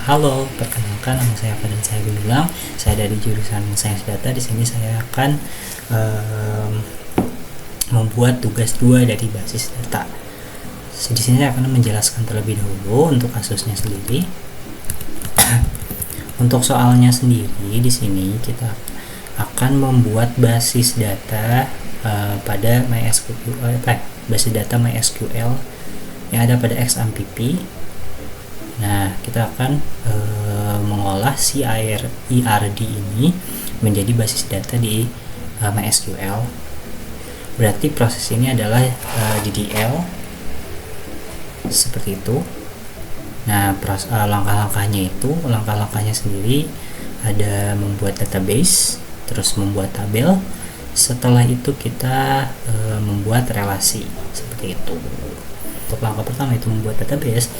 Halo, perkenalkan nama saya Fadan saya Gumilang. Saya dari jurusan Sains Data. Di sini saya akan membuat tugas 2 dari basis data. Di sini saya akan menjelaskan terlebih dahulu untuk kasusnya sendiri. Untuk soalnya sendiri di sini kita akan membuat basis data pada MySQL, basis data MySQL yang ada pada XAMPP. Nah, kita akan mengolah si IRD ini menjadi basis data di MySQL. Berarti proses ini adalah DDL seperti itu. Nah, langkah-langkahnya sendiri ada membuat database, terus membuat tabel. Setelah itu kita membuat relasi seperti itu. Untuk langkah pertama itu membuat database.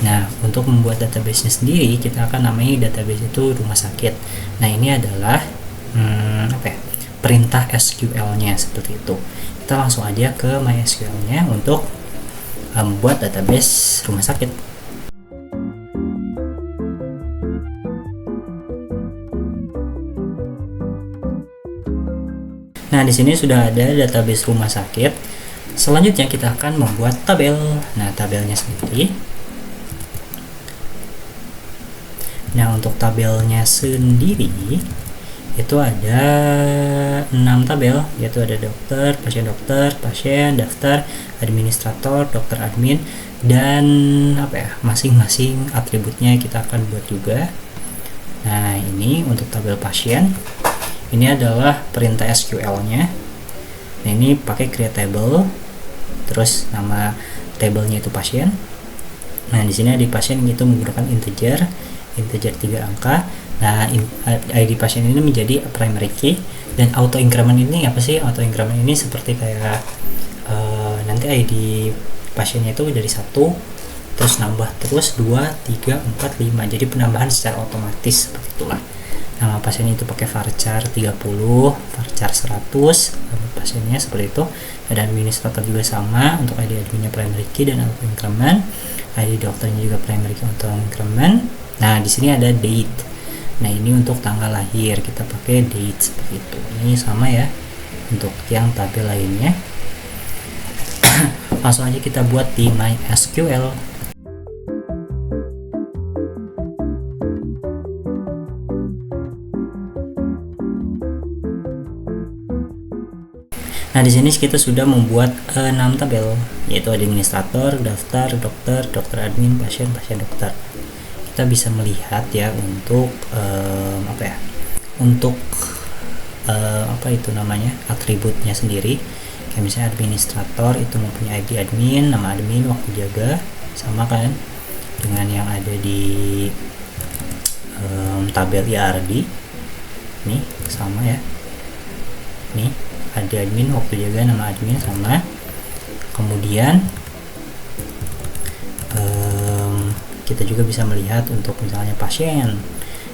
Nah, untuk membuat database-nya sendiri kita akan namai database itu rumah sakit. Nah, ini adalah perintah SQL-nya seperti itu. Kita langsung aja ke MySQL-nya untuk membuat database rumah sakit. Nah, di sini sudah ada database rumah sakit. Selanjutnya kita akan membuat tabel. Nah, tabelnya sendiri. Nah, untuk tabelnya sendiri itu ada 6 tabel, yaitu ada dokter, pasien, daftar, administrator, dokter admin, dan masing-masing atributnya kita akan buat juga. Nah, ini untuk tabel pasien. Ini adalah perintah SQL-nya. Nah, ini pakai create table, terus nama tabelnya itu pasien. Nah, di sini di pasien itu menggunakan integer 3 angka. Nah, ID pasien ini menjadi primary key. Dan auto increment ini apa sih? Auto increment ini seperti kayak nanti ID pasiennya itu dari 1 terus nambah terus 2, 3, 4, 5. Jadi penambahan secara otomatis seperti itulah. Nama pasien itu pakai varchar 30, varchar 100, pasiennya seperti itu. Ada administrator juga sama, untuk ID adminnya primary key dan auto increment. ID dokternya juga primary key auto increment. Nah, di sini ada date. Nah, ini untuk tanggal lahir kita pakai date seperti itu. Ini sama ya untuk yang tabel lainnya. Langsung aja kita buat di MySQL. Nah, di sini kita sudah membuat 6 tabel, yaitu administrator, daftar, dokter admin, pasien, dokter. Kita bisa melihat ya untuk atributnya sendiri. Kayak misalnya administrator itu mempunyai ID admin, nama admin, waktu jaga, sama kan dengan yang ada di tabel IRD. Nih sama ya. Nih ada admin, waktu jaga, nama admin sama. Kemudian kita juga bisa melihat untuk misalnya pasien.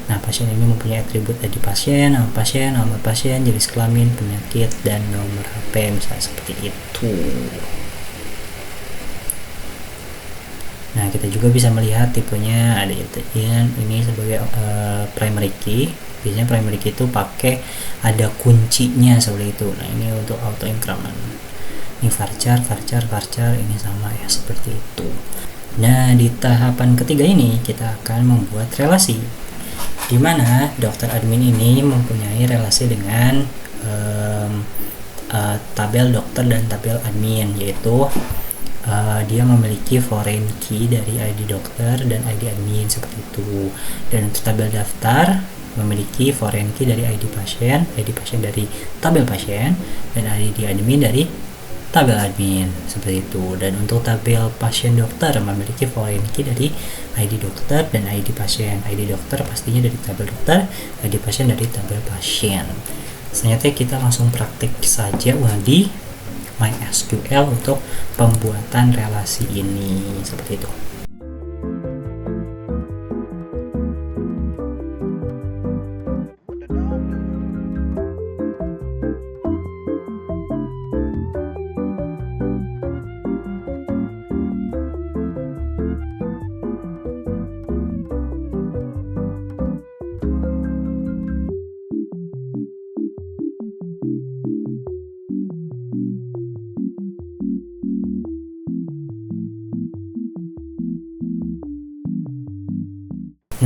Nah, pasien ini mempunyai atribut ID pasien, nama pasien, jenis kelamin, penyakit, dan nomor HP, misalnya seperti itu. Nah, kita juga bisa melihat tipenya ada ini sebagai primary key. Biasanya primary key itu pakai ada kuncinya seperti itu. Nah, ini untuk auto increment. Ini varchar ini sama ya seperti itu. Nah, di tahapan ketiga ini kita akan membuat relasi, di mana dokter admin ini mempunyai relasi dengan tabel dokter dan tabel admin, yaitu dia memiliki foreign key dari ID dokter dan ID admin seperti itu. Dan untuk tabel daftar memiliki foreign key dari ID pasien dari tabel pasien, dan ID admin dari tabel admin seperti itu. Dan untuk tabel pasien dokter memiliki foreign key dari ID dokter dan ID pasien. ID dokter pastinya dari tabel dokter, ID pasien dari tabel pasien. Selanjutnya kita langsung praktik saja di MySQL untuk pembuatan relasi ini seperti itu.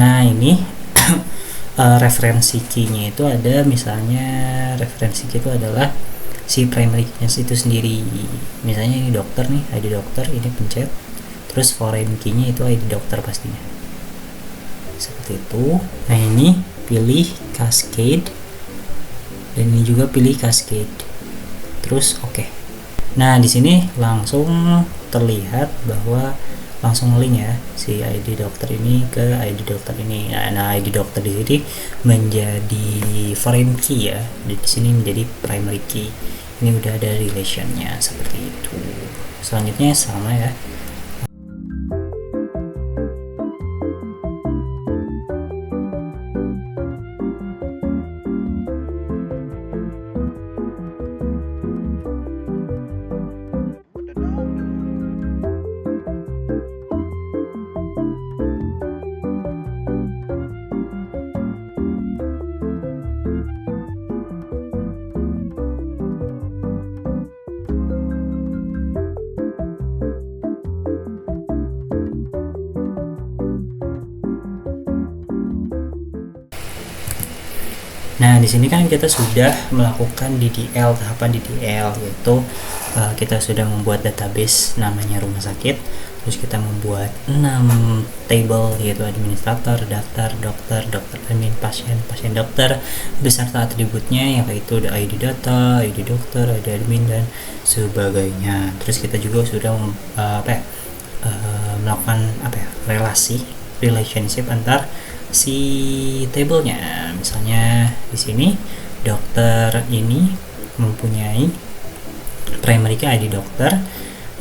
Nah ini referensi key-nya itu ada, misalnya referensi key itu adalah si primary key-nya itu sendiri. Misalnya ini dokter nih, ID dokter, ini pencet, terus foreign key-nya itu ID dokter pastinya, seperti itu. Nah ini pilih cascade, dan ini juga pilih cascade, terus oke. Nah di sini langsung terlihat bahwa langsung link ya si ID dokter ini ke ID dokter ini. Nah ID dokter di sini menjadi foreign key ya, di sini menjadi primary key. Ini udah ada relationnya seperti itu. Selanjutnya sama ya. Nah, di sini kan kita sudah melakukan DDL, tahapan DDL, yaitu kita sudah membuat database namanya rumah sakit, terus kita membuat 6 table, yaitu administrator, daftar, dokter, dokter admin, pasien, pasien dokter, beserta atributnya, yaitu ada ID data, ID dokter, ID admin, dan sebagainya. Terus kita juga sudah melakukan relationship antar si tabelnya. Misalnya di sini dokter ini mempunyai primary key ID dokter.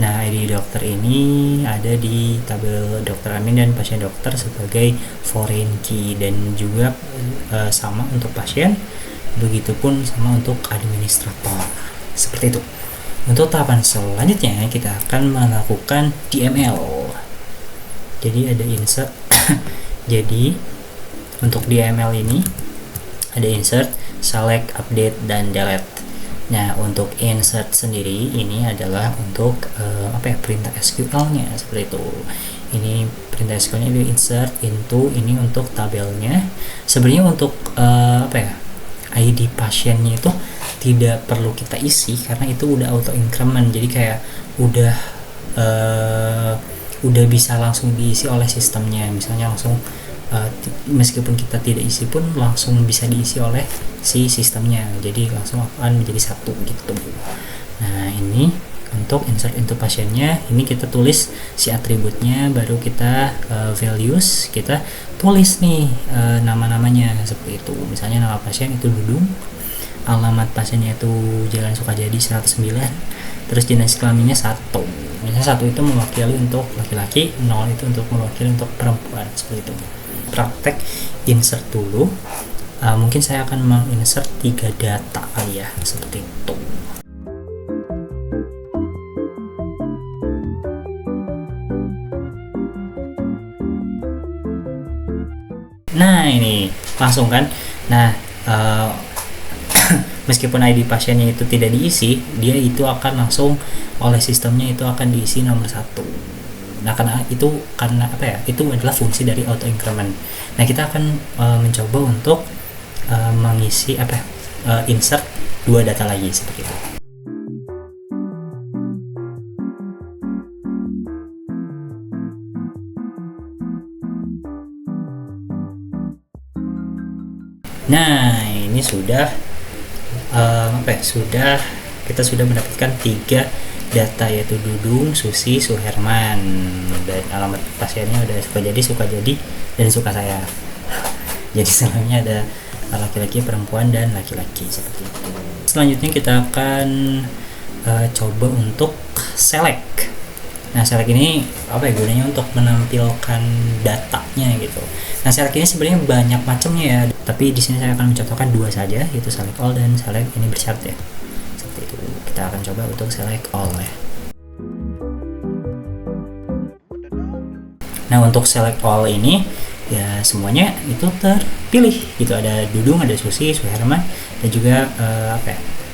Nah ID dokter ini ada di tabel dokter admin dan pasien dokter sebagai foreign key, dan juga sama untuk pasien, begitupun sama untuk administrator, seperti itu. Untuk tahapan selanjutnya kita akan melakukan DML. Jadi ada insert jadi untuk DML ini ada insert, select, update, dan delete. Nah untuk insert sendiri ini adalah untuk perintah SQL-nya, seperti itu. Ini perintah SQL-nya di insert into, ini untuk tabelnya. Sebenarnya untuk ID pasiennya itu tidak perlu kita isi karena itu udah auto increment, jadi kayak udah bisa langsung diisi oleh sistemnya. Misalnya langsung meskipun kita tidak isi pun langsung bisa diisi oleh si sistemnya, jadi langsung akan menjadi satu gitu. Nah ini untuk insert into pasiennya, ini kita tulis si atributnya, baru kita values, kita tulis nih nama-namanya seperti itu. Misalnya nama pasien itu Dudung, alamat pasiennya itu Jalan Sukajadi 109, terus jenis kelaminnya 1. Misalnya 1 itu mewakili untuk laki-laki, 0 itu untuk mewakili untuk perempuan, seperti itu. Praktek insert dulu. Mungkin saya akan menginsert 3 data kali ya, seperti itu. Nah ini langsung kan. Nah meskipun ID pasiennya itu tidak diisi, dia itu akan langsung oleh sistemnya itu akan diisi nomor 1. Nah karena itu itu adalah fungsi dari auto increment. Nah kita akan mencoba untuk mengisi insert 2 data lagi seperti itu. Nah ini sudah kita sudah mendapatkan 3 data, yaitu Dudung, Susi, Suherman, dan alamat pasiennya udah Sukajadi, dan suka saya. Jadi selanjutnya ada laki-laki, perempuan, dan laki-laki, seperti itu. Selanjutnya kita akan coba untuk select. Nah select ini gunanya untuk menampilkan datanya gitu. Nah select ini sebenarnya banyak macamnya ya, tapi di sini saya akan mencontohkan 2 saja, yaitu select all dan select ini bersyarat ya. Seperti itu. Kita akan coba untuk select all ya. Nah untuk select all ini ya semuanya itu terpilih gitu, ada Dudung, ada Susi, Suherman, dan juga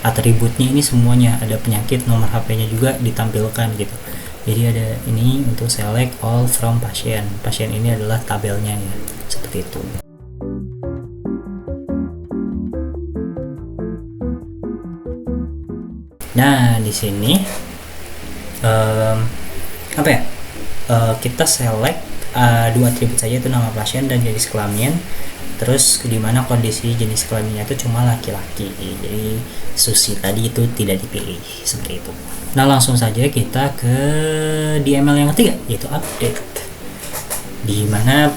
atributnya ini semuanya, ada penyakit, nomor HP-nya juga ditampilkan gitu. Jadi ada ini untuk select all from pasien. Pasien ini adalah tabelnya ya, seperti itu. Nah, di sini kita select dua atribut saja, itu nama pasien dan jenis kelamin. Terus dimana kondisi jenis kelaminnya itu cuma laki-laki, jadi Susi tadi itu tidak dipilih, seperti itu. Nah, langsung saja kita ke DML yang ketiga, yaitu update. Dimana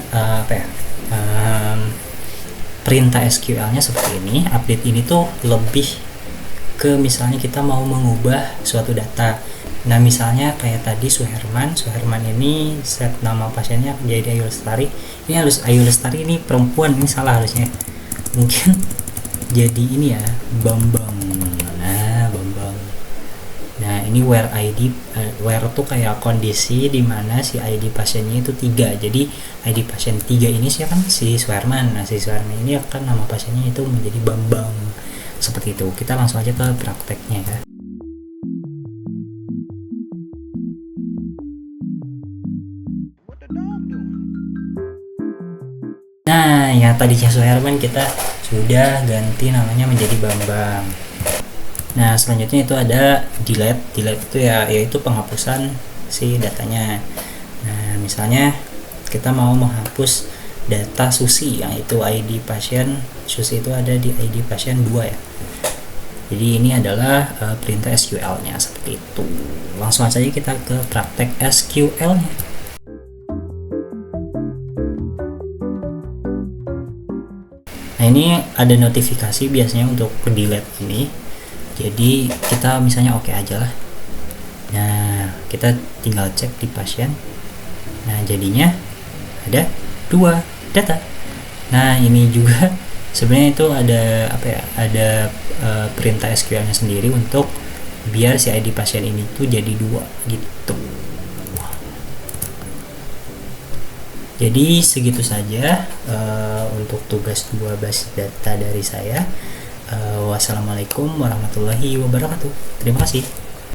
perintah SQL-nya seperti ini. Update ini tuh lebih ke misalnya kita mau mengubah suatu data. Nah, misalnya kayak tadi Suherman ini set nama pasiennya jadi Ayu Lestari. Ini harus Ayu Lestari ini perempuan, ini salah harusnya. Mungkin jadi ini ya, Bambang. Nah, Bambang. Nah, ini where ID, where tuh kayak kondisi dimana si ID pasiennya itu 3. Jadi ID pasien 3 ini siapa kan? Si Suherman. Nah, si Suherman ini akan nama pasiennya itu menjadi Bambang. Seperti itu. Kita langsung aja ke prakteknya ya. Nah, yang tadinya Suherman kita sudah ganti namanya menjadi Bambang. Nah, selanjutnya itu ada delete. Delete itu yaitu penghapusan si datanya. Nah, misalnya kita mau menghapus data Susi, yang itu ID pasien Susi itu ada di ID pasien 2 ya. Jadi ini adalah perintah SQL-nya seperti itu. Langsung saja kita ke praktek SQL-nya. Nah, ini ada notifikasi biasanya untuk delete ini. Jadi kita misalnya oke aja lah. Nah, kita tinggal cek di pasien. Nah, jadinya ada 2 data. Nah, ini juga sebenarnya itu ada ada perintah SQL-nya sendiri untuk biar si ID pasien ini tuh jadi 2 gitu. Jadi segitu saja untuk tugas 2 basis data dari saya. Wassalamualaikum warahmatullahi wabarakatuh. Terima kasih.